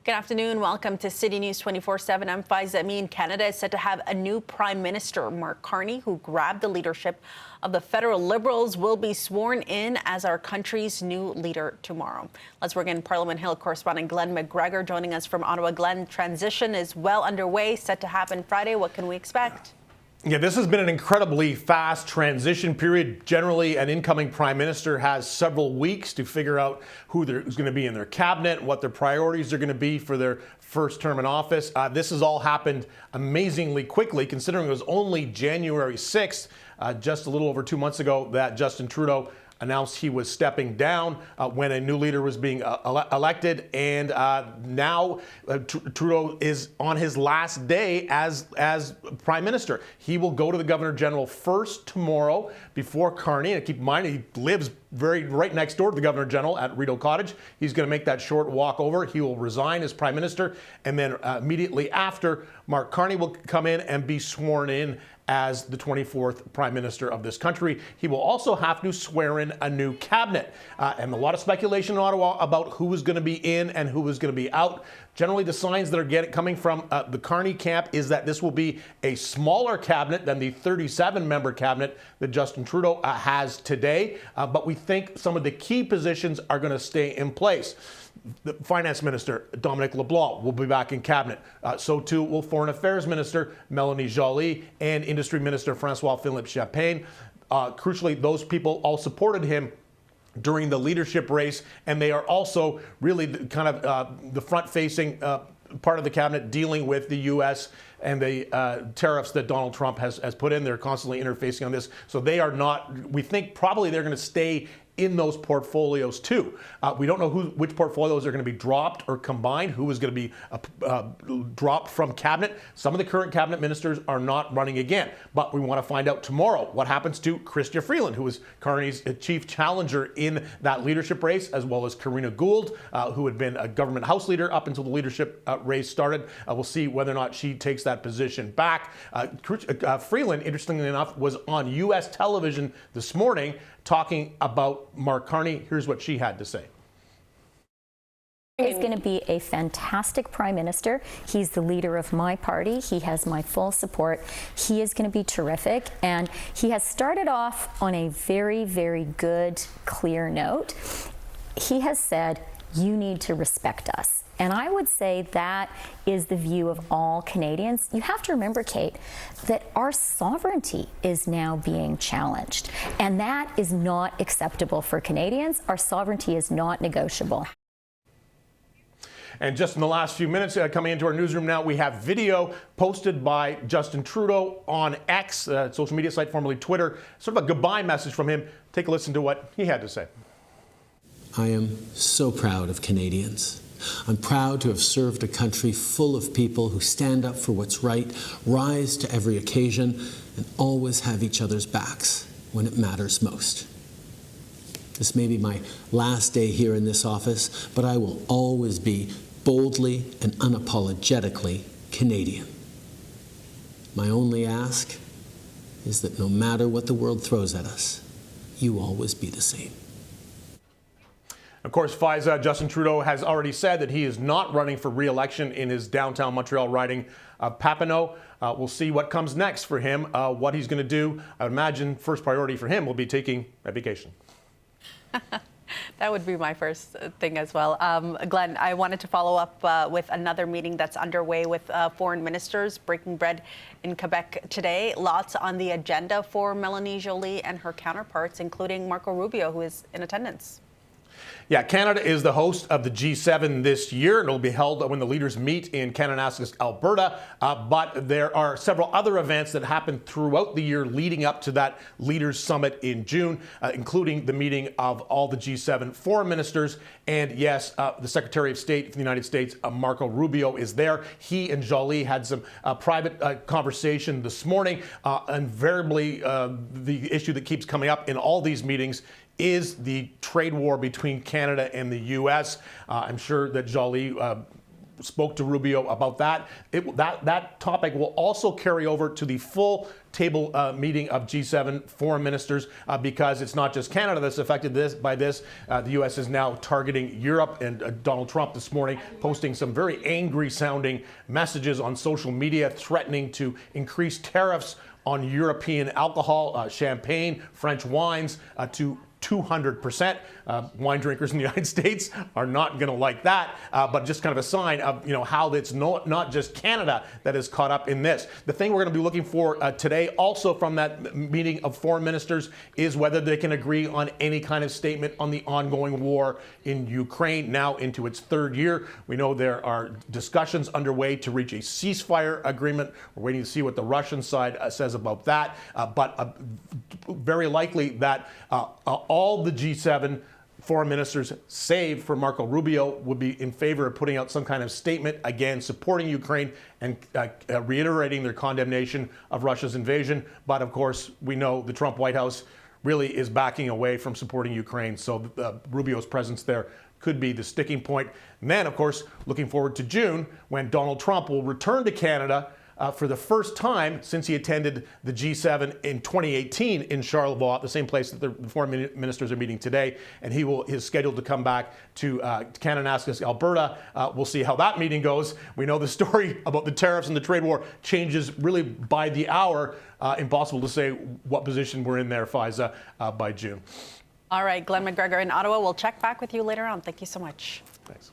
Good afternoon. Welcome to City News 24/7. I'm Faiza Amin. Canada is set to have a new Prime Minister. Mark Carney, who grabbed the leadership of the federal Liberals, will be sworn in as our country's new leader tomorrow. Let's bring in Parliament Hill correspondent Glen McGregor joining us from Ottawa. Glen, transition is well underway, set to happen Friday. What can we expect? Yeah, this has been an incredibly fast transition period. Generally, an incoming prime minister has several weeks to figure out who's going to be in their cabinet, what their priorities are going to be for their first term in office. This has all happened amazingly quickly, considering it was only January 6th, just a little over 2 months ago, that Justin Trudeau announced he was stepping down when a new leader was being elected, and now Trudeau is on his last day as prime minister. He will go to the governor general first tomorrow before Carney. And keep in mind, he lives right next door to the governor general at Rideau Cottage. He's going to make that short walk over. He will resign as prime minister, and then immediately after, Mark Carney will come in and be sworn in as the 24th prime minister of this country. He will also have to swear in a new cabinet. And a lot of speculation in Ottawa about who is going to be in and who is going to be out. Generally, the signs that are coming from the Carney camp is that this will be a smaller cabinet than the 37-member cabinet that Justin Trudeau has today. But we think some of the key positions are going to stay in place. The Finance Minister, Dominic LeBlanc, will be back in cabinet. So too will Foreign Affairs Minister Mélanie Joly and Industry Minister François-Philippe Champagne. Crucially, those people all supported him during the leadership race, and they are also really the front-facing part of the cabinet dealing with the U.S. and the tariffs that Donald Trump has put in. They're constantly interfacing on this. So they are not, we think probably they're going to stay in those portfolios too. We don't know which portfolios are going to be dropped or combined, who is going to be dropped from cabinet. Some of the current cabinet ministers are not running again, but we want to find out tomorrow what happens to Chrystia Freeland, who was Carney's chief challenger in that leadership race, as well as Karina Gould, who had been a government House leader up until the leadership race started. We'll see whether or not she takes that position back. Freeland, interestingly enough, was on U.S. television this morning talking about Mark Carney. Here's what she had to say. He's going to be a fantastic prime minister. He's the leader of my party. He has my full support. He is going to be terrific. And he has started off on a very, very good, clear note. He has said, you need to respect us. And I would say that is the view of all Canadians. You have to remember, Kate, that our sovereignty is now being challenged. And that is not acceptable for Canadians. Our sovereignty is not negotiable. And just in the last few minutes, coming into our newsroom now, we have video posted by Justin Trudeau on X, social media site formerly Twitter, sort of a goodbye message from him. Take a listen to what he had to say. I am so proud of Canadians. I'm proud to have served a country full of people who stand up for what's right, rise to every occasion, and always have each other's backs when it matters most. This may be my last day here in this office, but I will always be boldly and unapologetically Canadian. My only ask is that no matter what the world throws at us, you always be the same. Of course, Faiza, Justin Trudeau has already said that he is not running for re-election in his downtown Montreal riding of Papineau. We'll see what comes next for him, what he's going to do. I would imagine first priority for him will be taking a vacation. That would be my first thing as well. Glenn, I wanted to follow up with another meeting that's underway with foreign ministers breaking bread in Quebec today. Lots on the agenda for Mélanie Joly and her counterparts, including Marco Rubio, who is in attendance. Yeah, Canada is the host of the G7 this year, and it'll be held when the leaders meet in Kananaskis, Alberta. But there are several other events that happen throughout the year leading up to that Leaders Summit in June, including the meeting of all the G7 foreign ministers. And yes, the Secretary of State for the United States, Marco Rubio, is there. He and Joly had some private conversation this morning. Invariably, the issue that keeps coming up in all these meetings is the trade war between Canada and the U.S. I'm sure that Joly spoke to Rubio about that. That topic will also carry over to the full table meeting of G7 foreign ministers because it's not just Canada that's affected by this. The U.S. is now targeting Europe, and Donald Trump this morning posting some very angry sounding messages on social media threatening to increase tariffs on European alcohol, champagne, French wines to 200%. Wine drinkers in the United States are not going to like that, but just kind of a sign of how it's not just Canada that is caught up in this. The thing we're going to be looking for today, also from that meeting of foreign ministers, is whether they can agree on any kind of statement on the ongoing war in Ukraine, now into its third year. We know there are discussions underway to reach a ceasefire agreement. We're waiting to see what the Russian side says about that, but very likely that all the G7 foreign ministers, save for Marco Rubio, would be in favor of putting out some kind of statement, again, supporting Ukraine and reiterating their condemnation of Russia's invasion. But of course, we know the Trump White House really is backing away from supporting Ukraine. So Rubio's presence there could be the sticking point. And then, of course, looking forward to June, when Donald Trump will return to Canada for the first time since he attended the G7 in 2018 in Charlevoix, the same place that the foreign ministers are meeting today. And he is scheduled to come back to Kananaskis, Alberta. We'll see how that meeting goes. We know the story about the tariffs and the trade war changes really by the hour. Impossible to say what position we're in there, Faiza, by June. All right, Glen McGregor in Ottawa. We'll check back with you later on. Thank you so much. Thanks.